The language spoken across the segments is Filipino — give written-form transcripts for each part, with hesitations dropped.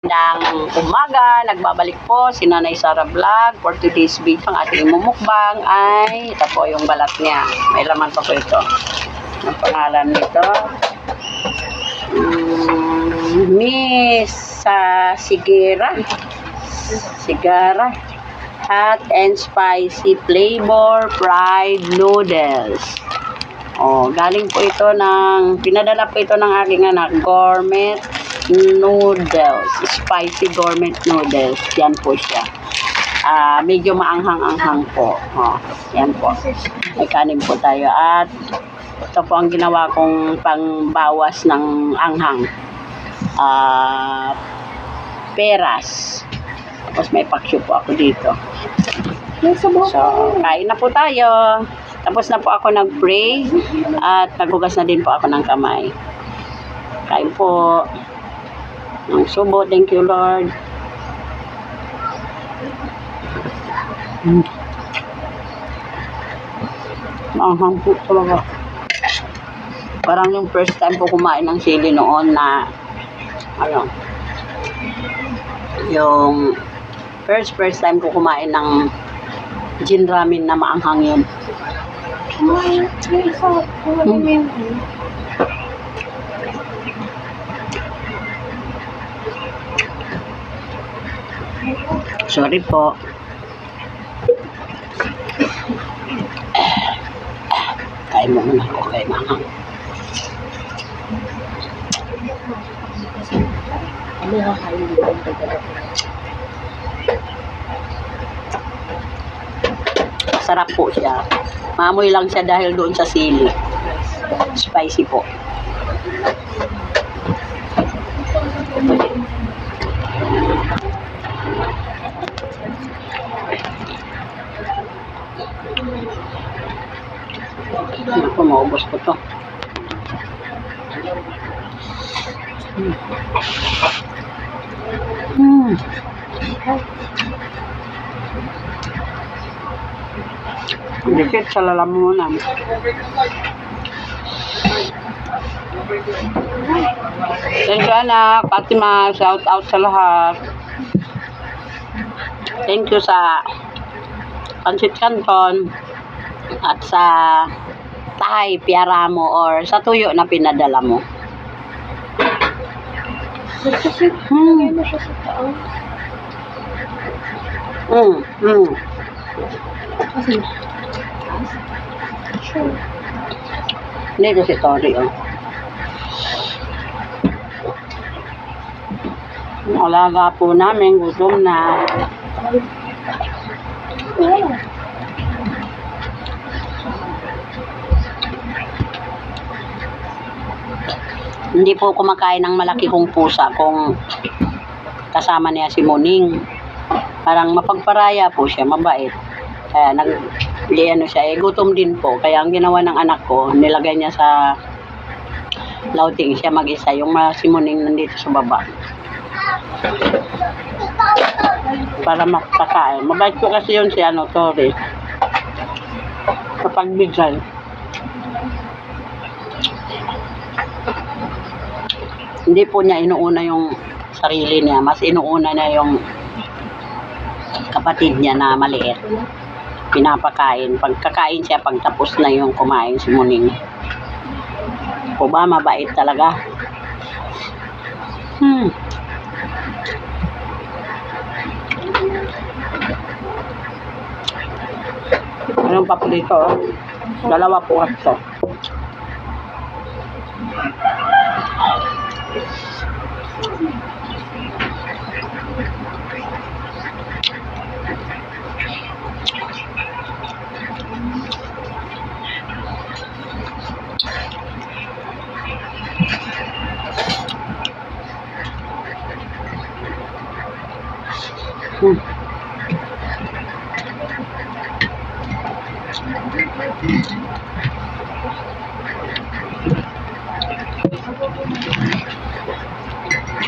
Ng umaga, nagbabalik po si Nanay Sara Vlog for today's video. Ang ating mumukbang ay ito po yung balat niya. May laman pa po ito. Ang pangalan nito Miss Sigara hot and spicy flavor fried noodles. Galing po ito pinadala po ito ng aking anak, gourmet noodles, spicy gourmet noodles. Yan po siya. Medyo maanghang-anghang po. Yan po. May kanin po tayo. At ito po ang ginawa kong pangbawas ng anghang. Peras. Tapos may paksyo po ako dito. So, kain na po tayo. Tapos na po ako nag-pray. At naghugas na din po ako ng kamay. Kain po. Ang subo, thank you Lord. Maanghang po talaga. Parang yung first time po kumain ng sili noon na yung first time ko kumain ng gin ramen na maanghang yun. Sorry po. Kain mo muna ako kay mama. Sarap po siya. Maamoy lang siya dahil doon sa sili. Spicy po. Ako, maubos ko to. Dikit sa lalamunan. Thank you anak, Fatima, shout out sa lahat. Thank you sa Pancit Canton at sa Thai piara mo or sa tuyo na pinadala mo. Dito si Tori, Alaga po namin, gutom na. Hindi po kumakain ng malaki kong pusa kung kasama niya si Muning. Parang mapagparaya po siya, mabait. Kaya gutom din po. Kaya ang ginawa ng anak ko, nilagay niya sa lauting siya mag-isa. Yung si Muning nandito sa baba. Para makakain. Mabait po kasi yun si Tori. Kapag bigay. Hindi po niya inuuna yung sarili niya. Mas inuuna niya yung kapatid niya na maliit. Pinapakain. Pagkakain siya, pagtapos na yung kumain si Muning. Po ba, mabait talaga. Anong pa po dito? Dalawa po ito.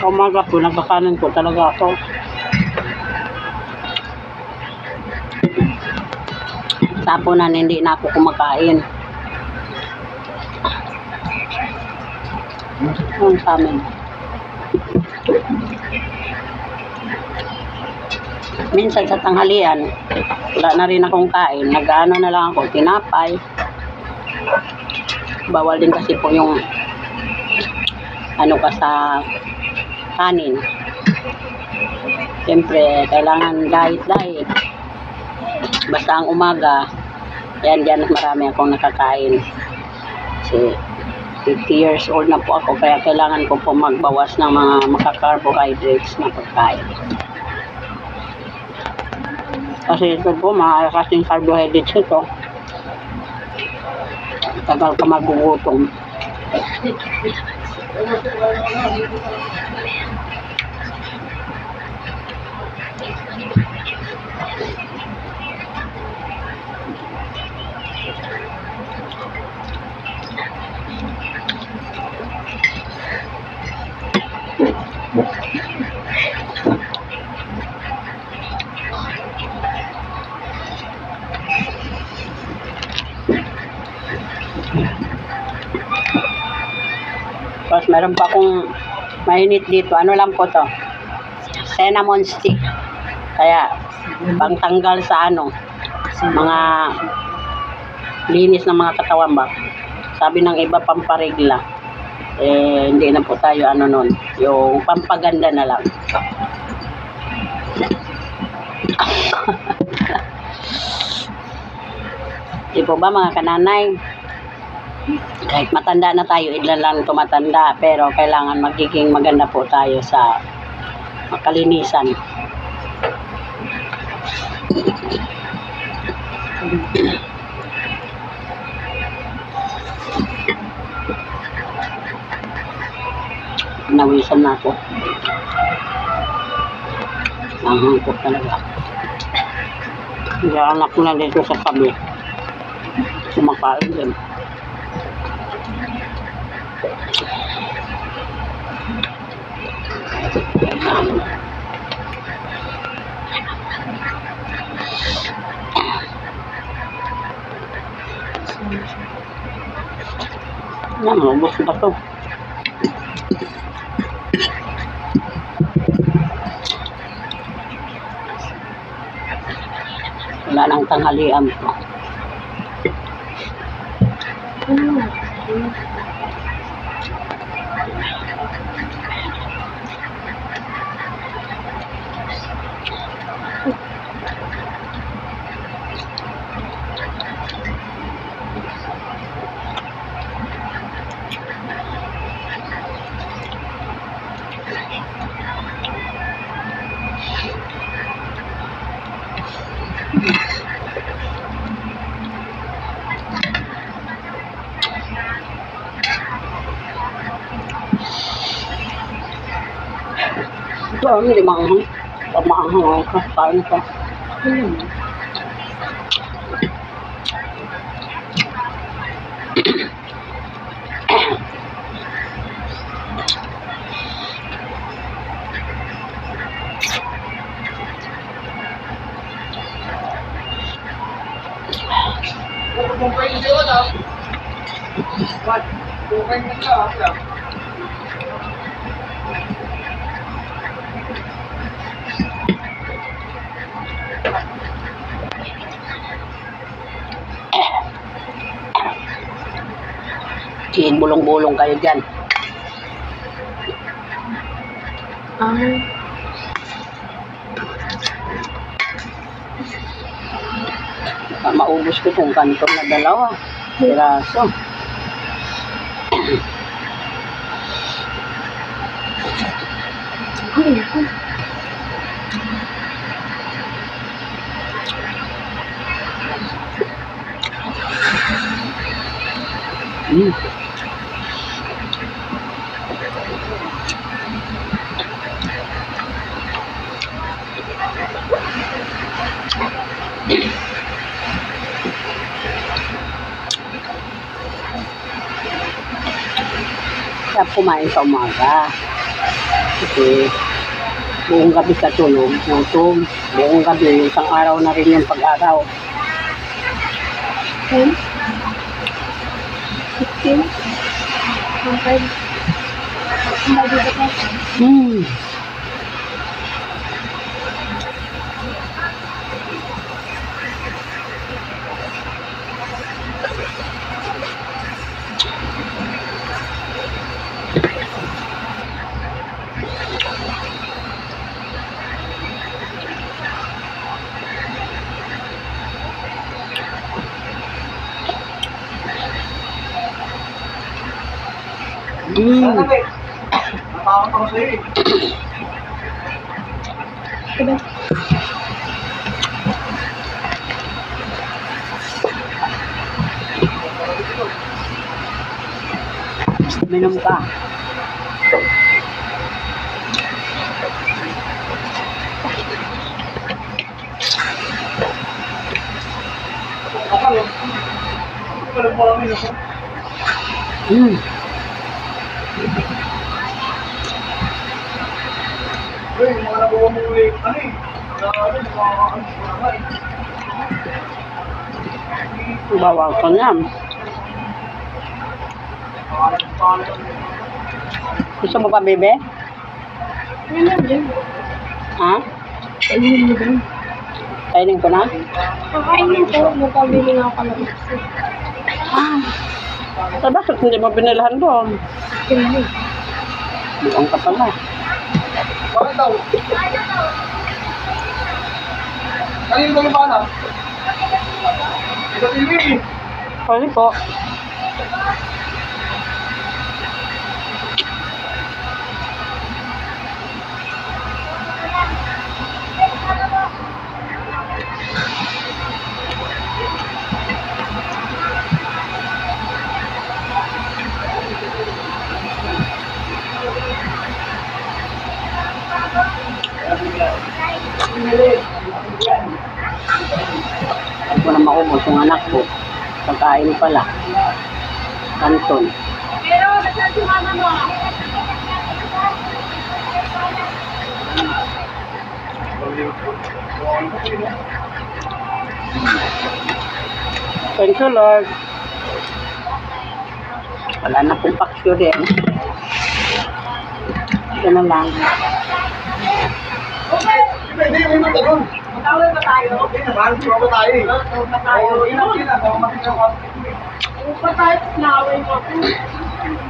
Sa umaga po, nagkakanin po talaga ako. Tapunan, hindi na ako kumakain. Ang sa amin. Minsan sa tanghalian, wala na rin akong kain. Nag-ano na lang ako, tinapay. Bawal din kasi po yung ano ka sa kanin. Siyempre, kailangan diet. Basta ang umaga, yan marami akong nakakain. Kasi 50 years old na po ako, kaya kailangan ko po magbawas ng mga makakarbohydrates na pagkain. Kasi ito po, kasing carbohydrates ito. Tagal ka magugutom. Tapos meron pa akong mainit dito. Ano lang po to? Cinnamon stick. Kaya, pangtanggal sa ano, mga linis ng mga katawan ba. Sabi ng iba, pamparigla. Hindi na po tayo ano nun. Yung pampaganda na lang. Di po ba mga kananay? Kahit matanda na tayo, ilan lang tumatanda, pero kailangan magiging maganda po tayo sa makalinisan. Nawisan na ako. Nahangkot talaga. Yung anak ko na dito sa tabi. Kumakain din. Ubos ba ito? Wala nang tanghalian po. Ito ang limang pamaanghang kain ko. Bulong-bulong kayo dyan. Maubos ko itong kanto na dalawa. Piraso. Kaya kumain sa umaga. Kasi buong gabi ka tulog, gutom. Buong gabi, isang araw na rin yung pag-araw. 10? 15? 100? Hindi ba ka? Natakot ako sa'yo eh. Diba? Minom ka. Akala. Walang palamin ako. Hmm. Uy, mga nagawa mo ulit. Ano eh? Bawal ka na. Gusto mo pa, bebe? Ano na dyan? Ha? Kainin mo dyan. Kainin ko na? Kakainin ko. Magpabili nga ako ng isa. Ah. Bakit hindi mo binilhan doon? Kainin. Buong ka pala. Bakit daw? Kanino ba yung bala? Ito TV. Sorry po. Hindi ko na maubos yung anak ko. Pagkain pala. Kanton. Pero, nasaan si mama mo? Thank you, Lord. Wala na pong paksyo din. Ito na lang. Hindi, may mata doon. Matawag ba tayo? Hindi naman, sumawa tayo eh. Matawag ba tayo? Oo, yun ang sila. Tawag yung hospital eh. Ano ba tayo? Naway mo ako.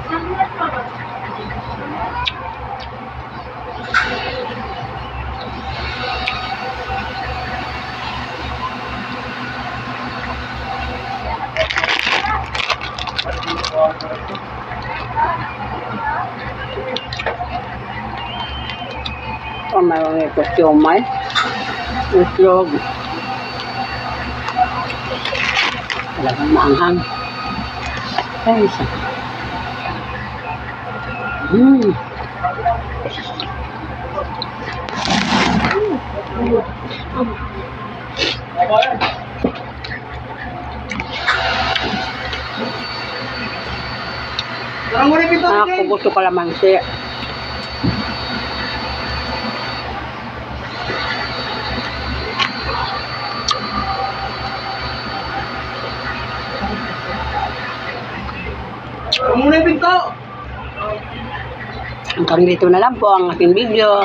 Nakulat pa ba? Oh, mayroon ito siyomay. Itlog. Talagang maanghang. Ay, isa. Ako yan. Parang muna pito Ako gusto kalamansi. Parang muna pito. Hanggang dito na lang po ang aking video.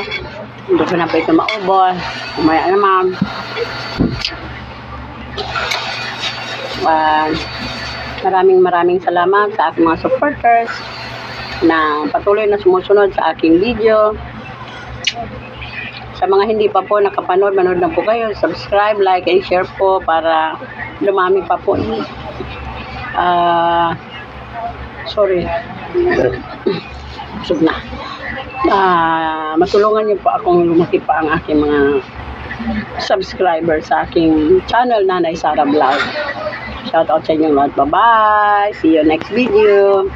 Hindi ko na pa ito maubos. Umaya naman. Maraming salamat sa aking mga supporters na patuloy na sumusunod sa aking video. Sa mga hindi pa po nakapanood, manood na po kayo. Subscribe, like, and share po para lumami pa po. Sorry. Busog na. Matulungan niyo po akong lumaki pa ang aking mga subscriber sa aking channel, Nanay Sara Vlog. Shout out sa inyong lahat. Bye-bye. See you next video.